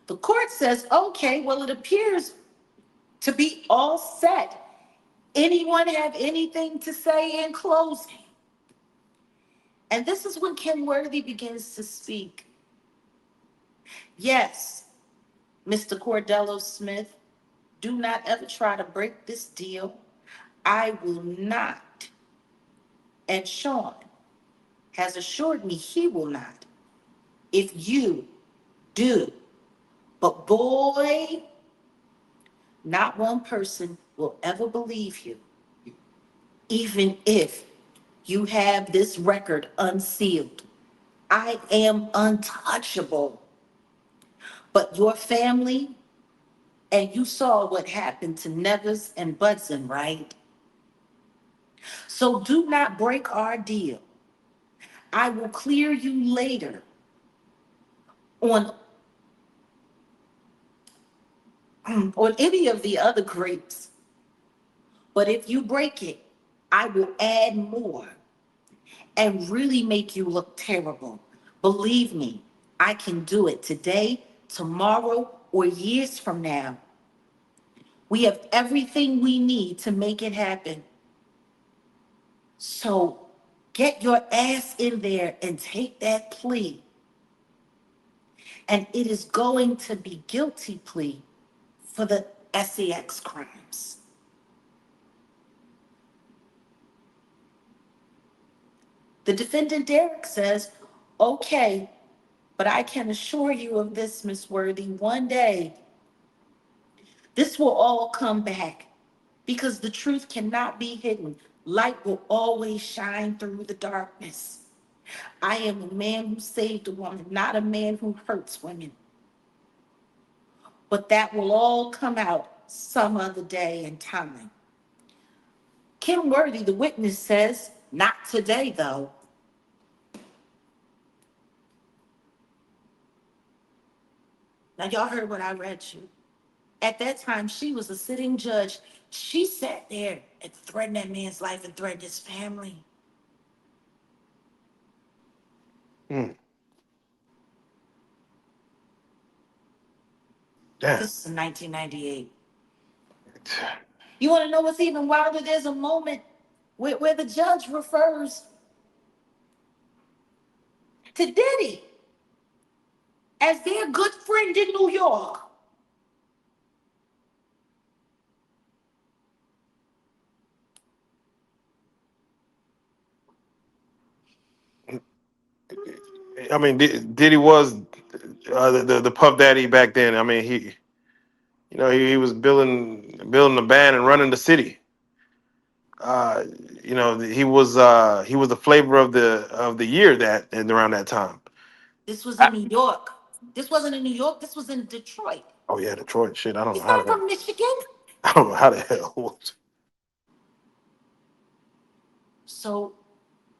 The court says, okay, well, it appears to be all set. Anyone have anything to say in closing? And this is when Ken Worthy begins to speak. Yes, Mr. Cordello Smith, do not ever try to break this deal. I will not. And Sean has assured me he will not if you do. But boy, not one person will ever believe you, even if you have this record unsealed. I am untouchable. But your family, and you saw what happened to Nevers and Budson, right? So do not break our deal. I will clear you later on, on any of the other grapes. But if you break it, I will add more and really make you look terrible. Believe me, I can do it today, tomorrow, or years from now. We have everything we need to make it happen. So get your ass in there and take that plea. And it is going to be guilty plea for the SEX crimes. The defendant Derek says, okay, but I can assure you of this, Miss Worthy, one day this will all come back because the truth cannot be hidden. Light will always shine through the darkness. I am a man who saved a woman, not a man who hurts women. But that will all come out some other day and time. Kim Worthy, the witness, says, not today, though. Now, y'all heard what I read you. At that time, she was a sitting judge. She sat there and threatened that man's life and threatened his family. Mm. Damn. This is in 1998. You want to know what's even wilder? There's a moment where the judge refers to Diddy as their good friend in New York. I mean, Diddy was the Puff Daddy back then. I mean, he was building the band and running the city. Uh, he was the flavor of the year that and around that time. This was I- in New York. This wasn't in New York. This was in Detroit. oh yeah, Detroit. Shit, I don't know He's how the not hell. from Michigan. I don't know how the hell. So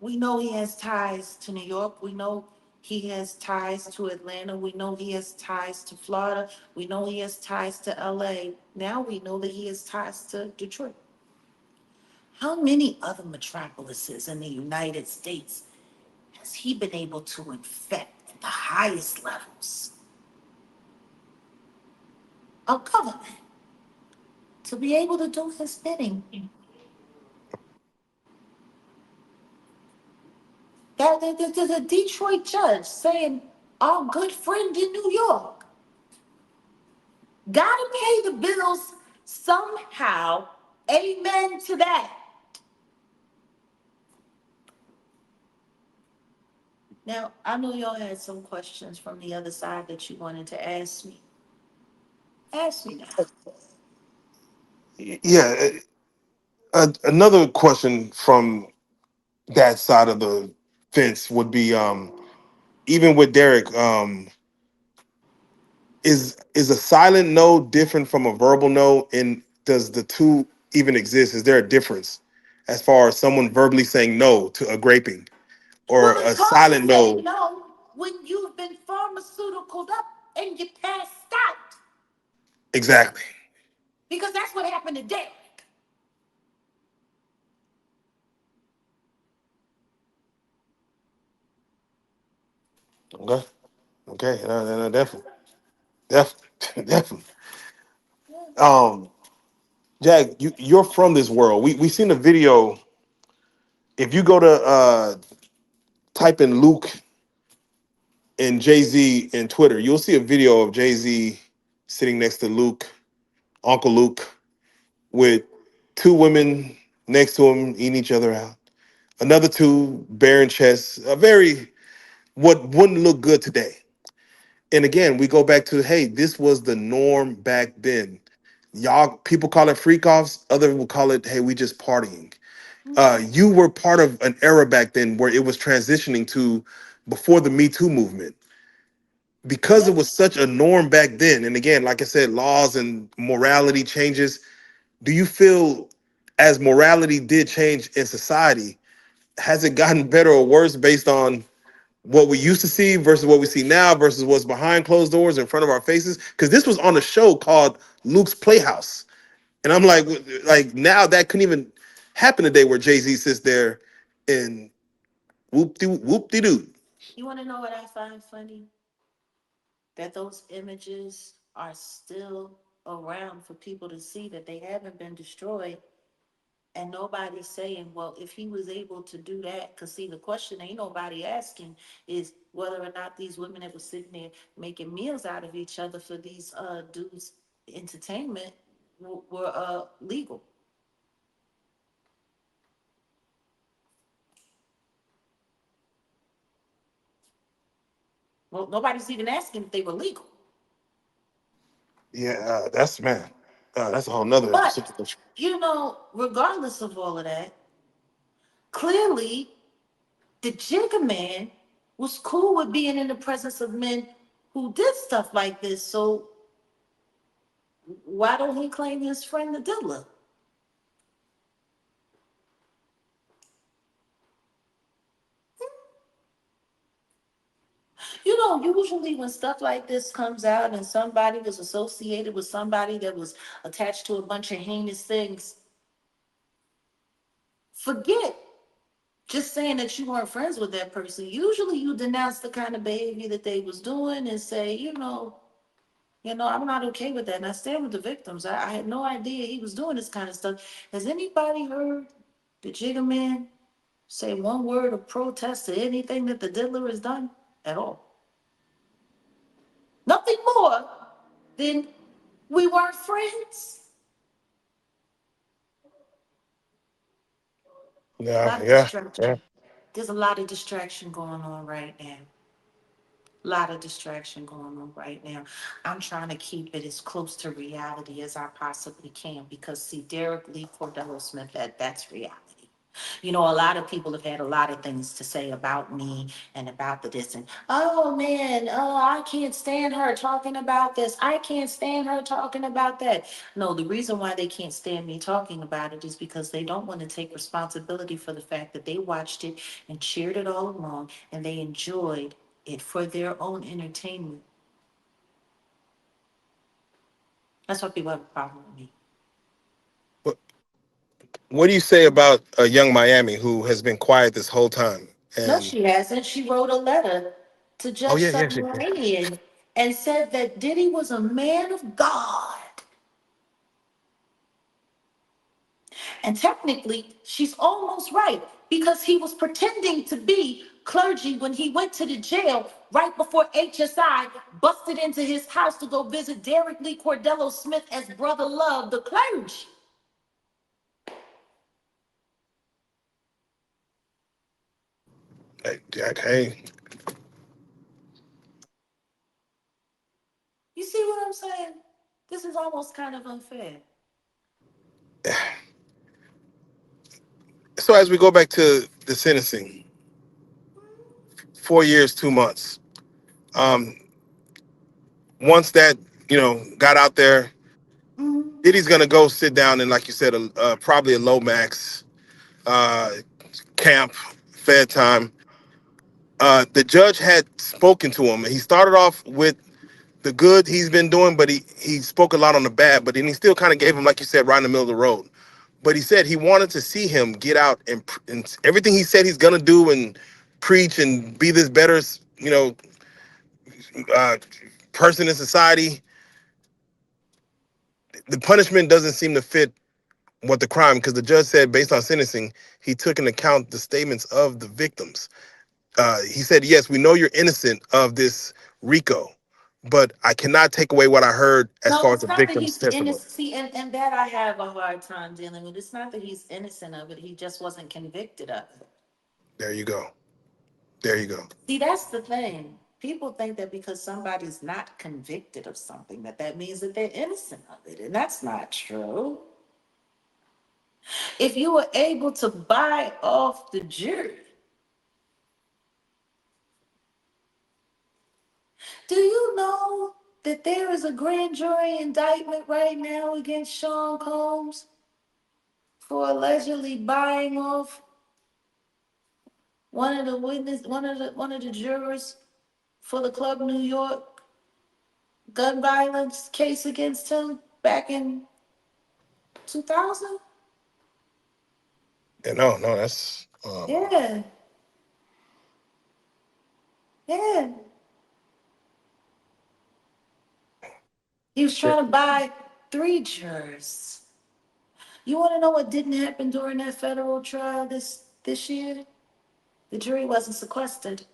we know he has ties to New York. We know he has ties to Atlanta. We know he has ties to Florida. We know he has ties to LA. Now we know that he has ties to Detroit. How many other metropolises in the United States has he been able to infect at the highest levels of government to be able to do his bidding? The Detroit judge saying, our good friend in New York gotta pay the bills somehow. Amen to that. Now, I know y'all had some questions from the other side that you wanted to ask me. Ask me now. Yeah. Another question from that side of the fence would be, even with Derek, is a silent no different from a verbal no? And does the two even exist? Is there a difference as far as someone verbally saying no to a graping or Well, a it's hard to silent say no? no when you've been pharmaceuticaled up and you passed out. Exactly. Because that's what happened to Derek. Okay. Okay. Definitely. Definitely. Um, Jack, you're from this world. We seen a video. If you go to type in Luke and Jay Z in Twitter, you'll see a video of Jay Z sitting next to Luke, Uncle Luke, with two women next to him eating each other out. Another two bearing chests. A very what wouldn't look good today. And again, we go back to, hey, this was the norm back then. Y'all, people call it freak offs. Other will call it, hey, we just partying. You were part of an era back then where it was transitioning to before the Me Too movement, because Yeah. it was such a norm back then. And again, like I said, laws and morality changes. Do you feel, as morality did change in society, has it gotten better or worse based on what we used to see versus what we see now versus what's behind closed doors in front of our faces? Because this was on a show called Luke's Playhouse, and I'm like now that couldn't even happen today, where Jay Z sits there and whoop de doo. You want to know what I find funny? That those images are still around for people to see, that they haven't been destroyed. And nobody's saying, well, if he was able to do that, because see, the question ain't nobody asking is whether or not these women that were sitting there making meals out of each other for these dudes' entertainment were legal. Well, nobody's even asking if they were legal. Yeah, that's man, that's a whole nother But, situation. regardless of all of that, clearly the Jigga Man was cool with being in the presence of men who did stuff like this. So why don't he claim his friend the dealer? Usually when stuff like this comes out and somebody was associated with somebody that was attached to a bunch of heinous things, forget just saying that you weren't friends with that person. Usually you denounce the kind of behavior that they was doing and say, I'm not okay with that. And I stand with the victims. I had no idea he was doing this kind of stuff. Has anybody heard the Jigga Man say one word of protest to anything that the diddler has done at all? Nothing more than we weren't friends. A Yeah, lot of yeah, yeah. distraction. There's a lot of distraction going on right now. Lot of distraction going on right now. I'm trying to keep it as close to reality as I possibly can because see, Derek Lee Cordell Smith, that's reality. A lot of people have had a lot of things to say about me and about the this and oh man, I can't stand her talking about this. I can't stand her talking about that. No, the reason why they can't stand me talking about it is because they don't want to take responsibility for the fact that they watched it and cheered it all along and they enjoyed it for their own entertainment. That's why people have a problem with me. What, what do you say about a young Miami who has been quiet this whole time? No, And she hasn't. She wrote a letter to oh Judge yeah, yeah, yeah. Submarinian and said that Diddy was a man of God. And technically, she's almost right because he was pretending to be clergy when he went to the jail right before HSI busted into his house to go visit Derek Lee Cordello Smith as Brother Love, the clergy. Hey, Jack, hey. You see what I'm saying? This is almost kind of unfair. So as we go back to the sentencing, 4 years, 2 months. Um, once that got out there, Mhm. Diddy's gonna go sit down in, like you said, probably a low max uh, camp, fed time. The judge had spoken to him, and he started off with the good he's been doing, but he spoke a lot on the bad. But then he still kind of gave him, like you said, right in the middle of the road. But he said he wanted to see him get out and everything he said he's gonna do and preach and be this better, uh, person in society, the punishment doesn't seem to fit what the crime, because the judge said based on sentencing, he took into account the statements of the victims. He said, yes, we know you're innocent of this RICO, but I cannot take away what I heard as No, far as it's the not that victim's he's testimony. innocent. See, and that I have a hard time dealing with. It's not that he's innocent of it. He just wasn't convicted of it. There you go. There you go. See, that's the thing. People think that because somebody's not convicted of something, that that means that they're innocent of it. And that's not true. If you were able to buy off the jury, do you know that there is a grand jury indictment right now against Sean Combs for allegedly buying off one of the jurors for the Club New York gun violence case against him back in 2000? Yeah, no, that's Yeah, yeah. He was trying to buy 3 jurors. You want to know what didn't happen during that federal trial this year? The jury wasn't sequestered.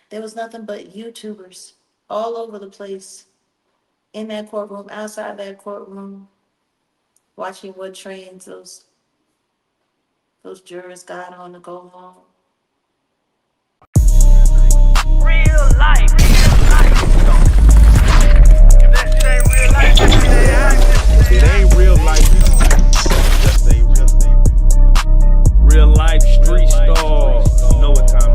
There was nothing but YouTubers all over the place in that courtroom, outside that courtroom, watching what trains those jurors got on to go home. Real life. If that shit ain't real life, that shit ain't life. It ain't real life. Just ain't real. Real life street stars. Know what time